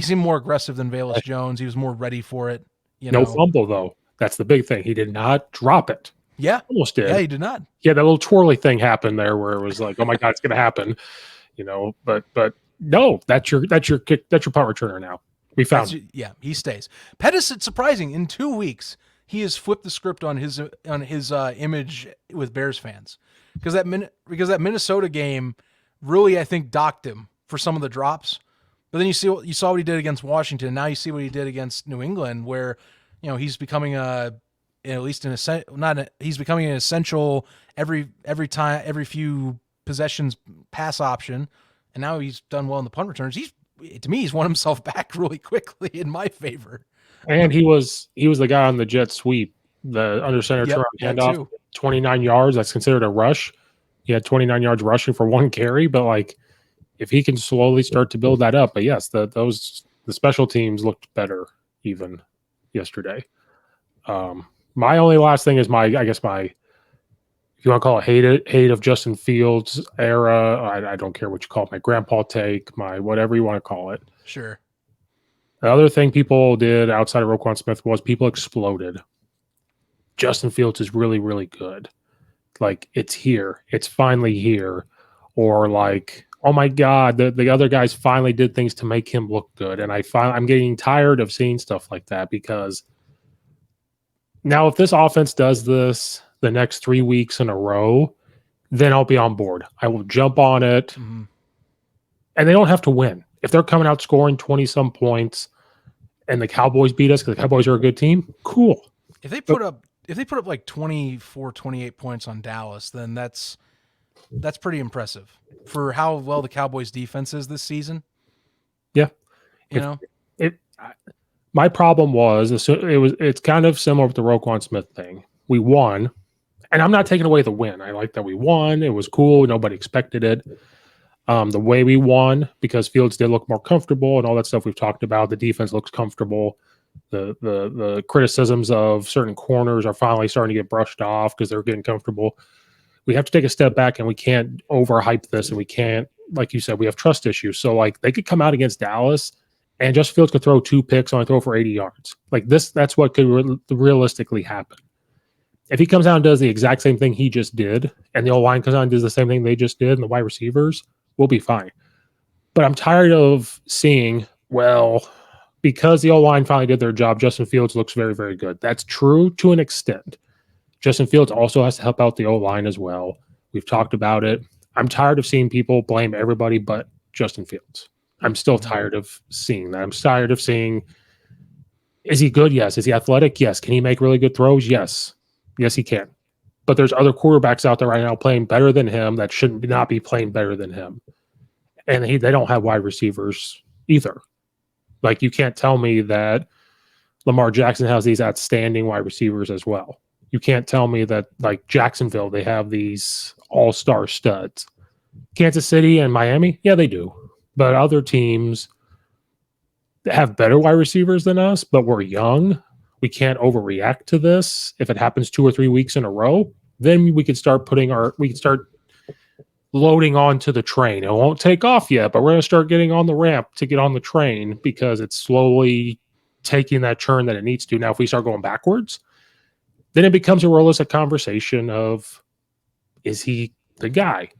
seemed more aggressive than Velus Jones. He was more ready for it. No fumble though. That's the big thing. He did not drop it. Yeah, almost did. Yeah, he did not. Yeah, that little twirly thing happened there where it was like, oh my god, it's going to happen. But no, that's your kick. That's your punt returner now. We found him. Yeah, he stays. Pettis, it's surprising. In 2 weeks, he has flipped the script on his image with Bears fans because that Minnesota game really, I think, docked him for some of the drops. But then you saw what he did against Washington. Now you see what he did against New England, where he's becoming he's becoming an essential every few possessions pass option, and now he's done well in the punt returns. To me, he's won himself back really quickly in my favor. And he was the guy on the jet sweep, the under center turn handoff, 29 yards. That's considered a rush. He had 29 yards rushing for one carry, but like if he can slowly start to build that up, but yes, the special teams looked better even yesterday. My only last thing is my if you want to call it hate of Justin Fields era, I don't care what you call it, my grandpa take, my whatever you want to call it. Sure. The other thing people did outside of Roquan Smith was people exploded. Justin Fields is really, really good. Like, it's here. It's finally here. Or like, oh my God, the other guys finally did things to make him look good. And I'm getting tired of seeing stuff like that because now if this offense does this the next 3 weeks in a row, then I'll be on board. I will jump on it. Mm-hmm. And they don't have to win. If they're coming out scoring 20-some points and the Cowboys beat us because the Cowboys are a good team, cool. If they put up like 24, 28 points on Dallas, then that's pretty impressive for how well the Cowboys defense is this season. Yeah. My problem was it's kind of similar with the Roquan Smith thing. We won, and I'm not taking away the win. I like that we won. It was cool. Nobody expected it. The way we won, because Fields did look more comfortable and all that stuff we've talked about. The defense looks comfortable. The criticisms of certain corners are finally starting to get brushed off because they're getting comfortable. We have to take a step back, and we can't overhype this, and we can't, like you said, we have trust issues. So like they could come out against Dallas, and Justin Fields could throw 2 picks, only throw for 80 yards. Like that's what could realistically happen. If he comes out and does the exact same thing he just did, and the O-line comes out and does the same thing they just did, and the wide receivers, we'll be fine. But I'm tired of seeing, because the O-line finally did their job, Justin Fields looks very, very good. That's true to an extent. Justin Fields also has to help out the O-line as well. We've talked about it. I'm tired of seeing people blame everybody but Justin Fields. I'm still tired of seeing that. I'm tired of seeing, is he good? Yes. Is he athletic? Yes. Can he make really good throws? Yes. Yes, he can. but there's other quarterbacks out there right now playing better than him that should not be playing better than him. And they don't have wide receivers either. Like, you can't tell me that Lamar Jackson has these outstanding wide receivers as well. You can't tell me that, like, Jacksonville, they have these all-star studs. Kansas City and Miami, yeah, they do. But other teams have better wide receivers than us, but we're young. We can't overreact to this. If it happens 2 or 3 weeks in a row, then we could start loading onto the train. It won't take off yet, but we're going to start getting on the ramp to get on the train because it's slowly taking that turn that it needs to. Now, if we start going backwards, then it becomes a realistic conversation of, is he the guy?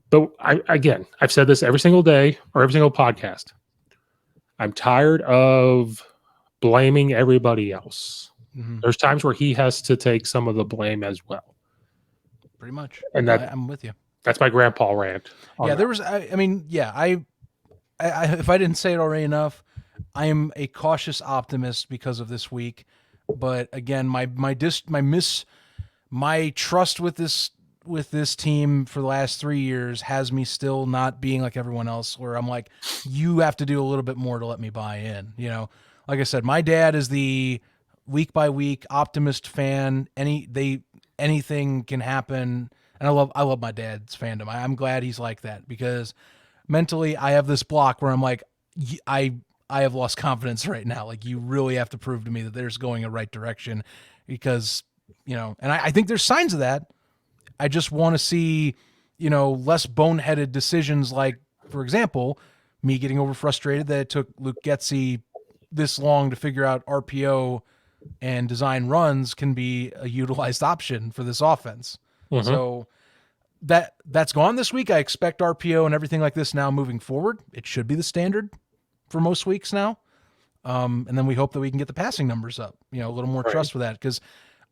But I've said this every single day or every single podcast. I'm tired of blaming everybody else. Mm-hmm. There's times where he has to take some of the blame as well. Pretty much. And I'm with you. That's my grandpa rant. Yeah, there was. I if I didn't say it already enough, I am a cautious optimist because of this week. But again, my trust with this team for the last 3 years has me still not being like everyone else, where I'm like, you have to do a little bit more to let me buy in. You know, like I said, my dad is the week by week optimist fan. Anything can happen. And I love my dad's fandom. I'm glad he's like that, because mentally I have this block where I'm like, I have lost confidence right now. Like, you really have to prove to me that there's going a right direction, because, you know, and I think there's signs of that. I just want to see, you know, less boneheaded decisions. Like, for example, me getting over frustrated that it took Luke Getsy this long to figure out RPO and design runs can be a utilized option for this offense. Mm-hmm. So that's gone this week. I expect RPO and everything like this now moving forward. It should be the standard for most weeks now. And then we hope that we can get the passing numbers up, you know, a little more trust with that. Because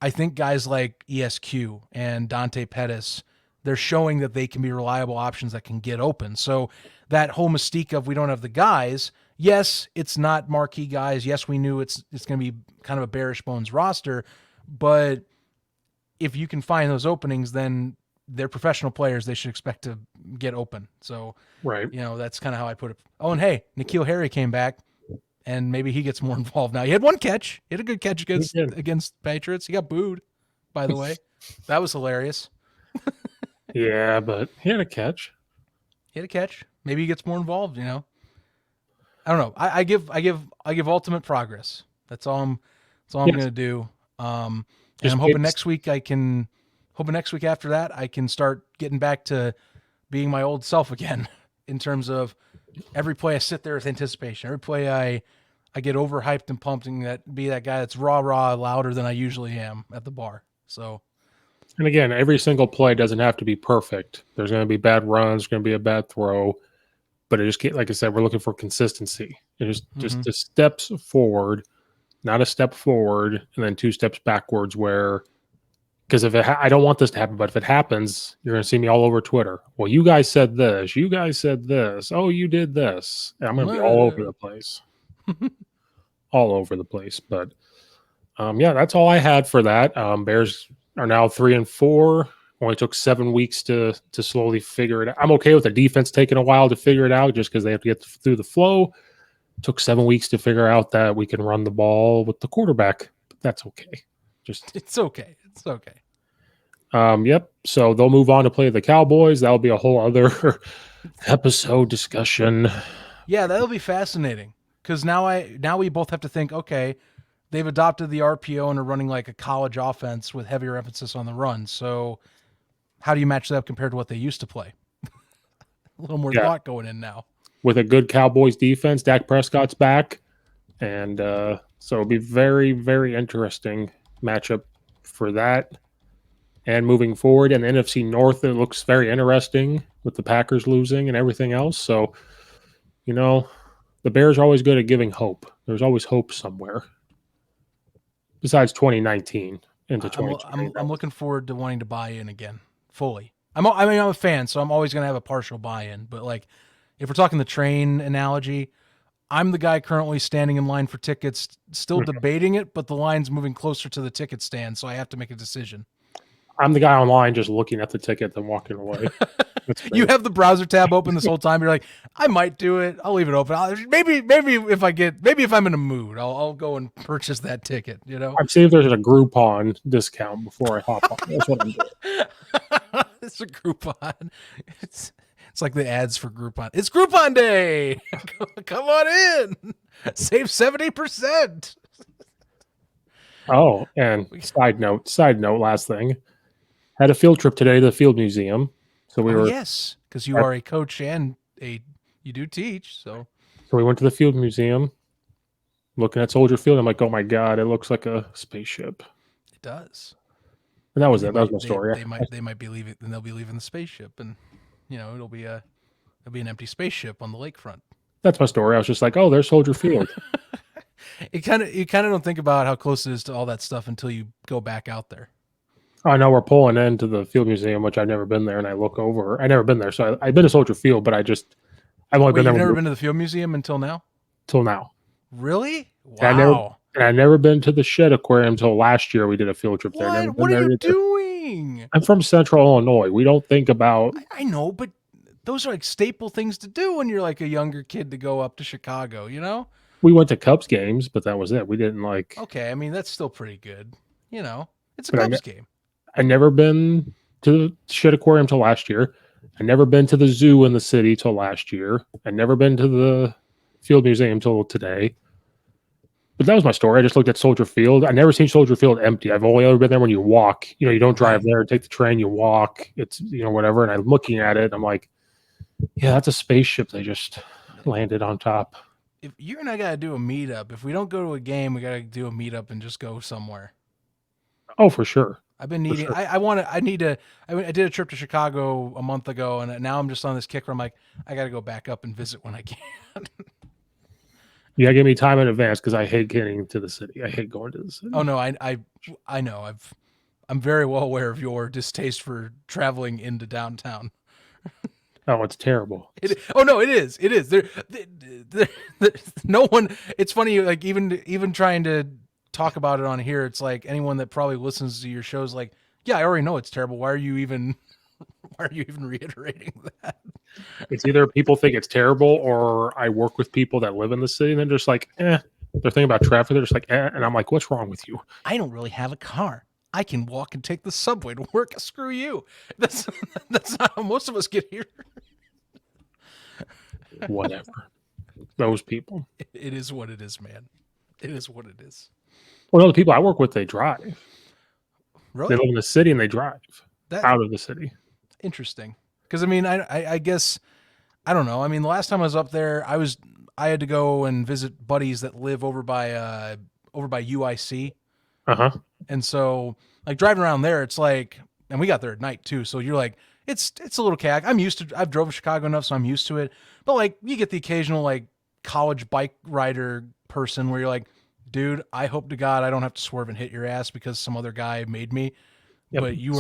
I think guys like ESQ and Dante Pettis, they're showing that they can be reliable options that can get open. So that whole mystique of we don't have the guys, yes, it's not marquee guys. Yes, we knew it's going to be kind of a bearish bones roster, but if you can find those openings, then they're professional players. They should expect to get open. So, you know, that's kind of how I put it. Oh, and hey, N'Keal Harry came back, and maybe he gets more involved now. He had one catch. He had a good catch against Patriots. He got booed, by the way. That was hilarious. Yeah, but he had a catch. Maybe he gets more involved, you know. I don't know. I give ultimate progress. That's all I'm going to do. And I'm hoping next week after that I can start getting back to being my old self again, in terms of every play I sit there with anticipation. Every play I get overhyped and pumped, and be that guy that's rah louder than I usually am at the bar. So, and again, every single play doesn't have to be perfect. There's going to be bad runs, there's going to be a bad throw, but it just like I said, we're looking for consistency. It just the steps forward, not a step forward and then 2 steps backwards. Because if I don't want this to happen, but if it happens, you're going to see me all over Twitter. Well, you guys said this. You guys said this. Oh, you did this. And I'm going to be all over the place. All over the place. But, yeah, that's all I had for that. Bears are now 3-4. Only took 7 weeks to slowly figure it out. I'm okay with the defense taking a while to figure it out, just because they have to get through the flow. It took 7 weeks to figure out that we can run the ball with the quarterback. But that's okay. It's okay. Yep. So they'll move on to play the Cowboys. That'll be a whole other episode discussion. Yeah, that'll be fascinating, because now we both have to think, okay, they've adopted the RPO and are running like a college offense with heavier emphasis on the run. So how do you match that up compared to what they used to play? A little more thought going in now. With a good Cowboys defense, Dak Prescott's back. And so it'll be very, very interesting matchup for that. And moving forward in the NFC North, it looks very interesting with the Packers losing and everything else. So, you know, the Bears are always good at giving hope. There's always hope somewhere. Besides 2019 into 2020. I'm looking forward to wanting to buy in again fully. I'm a fan, so I'm always going to have a partial buy-in. But, like, if we're talking the train analogy, I'm the guy currently standing in line for tickets, still debating it, but the line's moving closer to the ticket stand, so I have to make a decision. I'm the guy online just looking at the ticket and walking away. That's You fair. have the browser tab open this whole time. You're like, I might do it. I'll leave it open. Maybe if I'm in a mood, I'll go and purchase that ticket. You know, I'm seeing if there's a Groupon discount before I hop on. That's what I'm doing. it's a Groupon. It's like the ads for Groupon. It's Groupon Day. Come on in. Save 70%. Oh, and side note, last thing. Had a field trip today to the Field Museum. So we were yes, because you are a coach and you do teach. So we went to the Field Museum, looking at Soldier Field. I'm like, oh my god, it looks like a spaceship. it does. And that was They it. That was my story. They might be leaving, and they'll be leaving the spaceship, and it'll be an empty spaceship on the lakefront. That's my story. I was just like, oh, there's Soldier Field. You kind of don't think about how close it is to all that stuff until you go back out there. I know we're pulling into the Field Museum, which I've never been there, and I look over. I've never been there, so I've been to Soldier Field, but I've only been there. You've never been to the Field Museum until now? Till now. Really? Wow. And I've never been to the Shed Aquarium until last year. We did a field trip there. What are you doing? I'm from Central Illinois. We don't think about. I know, but those are like staple things to do when you're like a younger kid to go up to Chicago. We went to Cubs games, but that was it. We didn't like. Okay, I mean that's still pretty good. It's a Cubs game. I never been to the Shed Aquarium till last year. I never been to the zoo in the city till last year. I never been to the Field Museum till today. But that was my story. I just looked at Soldier Field. I never seen Soldier Field empty. I've only ever been there when you walk. You don't drive there, take the train, you walk. It's whatever. And I'm looking at it. I'm like, yeah, that's a spaceship they just landed on top. If you and I gotta do a meetup, if we don't go to a game, we gotta do a meetup and just go somewhere. Oh, for sure. I've been needing. Sure. I did a trip to Chicago a month ago, and now I'm just on this kick where I'm like, I got to go back up and visit when I can. You gotta give me time in advance because I hate getting to the city. I hate going to the city. Oh no, I know. I'm very well aware of your distaste for traveling into downtown. Oh, it's terrible. No, it is. It is. No one. It's funny. Like even trying to talk about it on here, it's like anyone that probably listens to your shows like, yeah, I already know it's terrible. Why are you even reiterating that? It's either people think it's terrible or I work with people that live in the city and they're just like, they're thinking about traffic. They're just like, and I'm like, what's wrong with you? I don't really have a car. I can walk and take the subway to work. Screw you. That's not how most of us get here. Whatever. Those people. It is what it is, man. It is what it is. Well, the people I work with, they drive. Really? They live in the city and they drive out of the city. Interesting. Because I guess I don't know. I mean, the last time I was up there, I had to go and visit buddies that live over by UIC. And so like driving around there, it's like, and we got there at night too. So you're like, it's a little chaotic. I've drove to Chicago enough, so I'm used to it. But like you get the occasional like college bike rider person where you're like, dude, I hope to God I don't have to swerve and hit your ass because some other guy made me. Yep. But you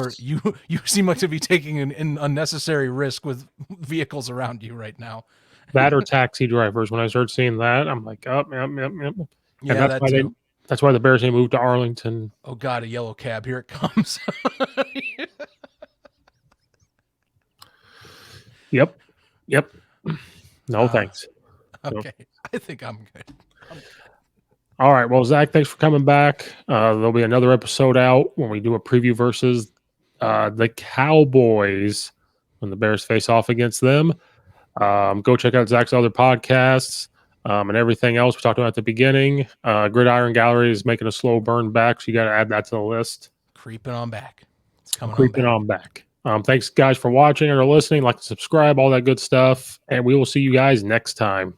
seem like to be taking an unnecessary risk with vehicles around you right now. That or taxi drivers. When I started seeing that, I'm like, yep. Yeah, that's why the Bears they moved to Arlington. Oh God, a yellow cab! Here it comes. Yep. No, thanks. Okay, no. I think I'm good. All right. Well, Zach, thanks for coming back. There'll be another episode out when we do a preview versus the Cowboys when the Bears face off against them. Go check out Zach's other podcasts and everything else we talked about at the beginning. Gridiron Gallery is making a slow burn back, so you got to add that to the list. Creeping on back. It's coming on back. Thanks, guys, for watching or listening. Like and subscribe, all that good stuff. And we will see you guys next time.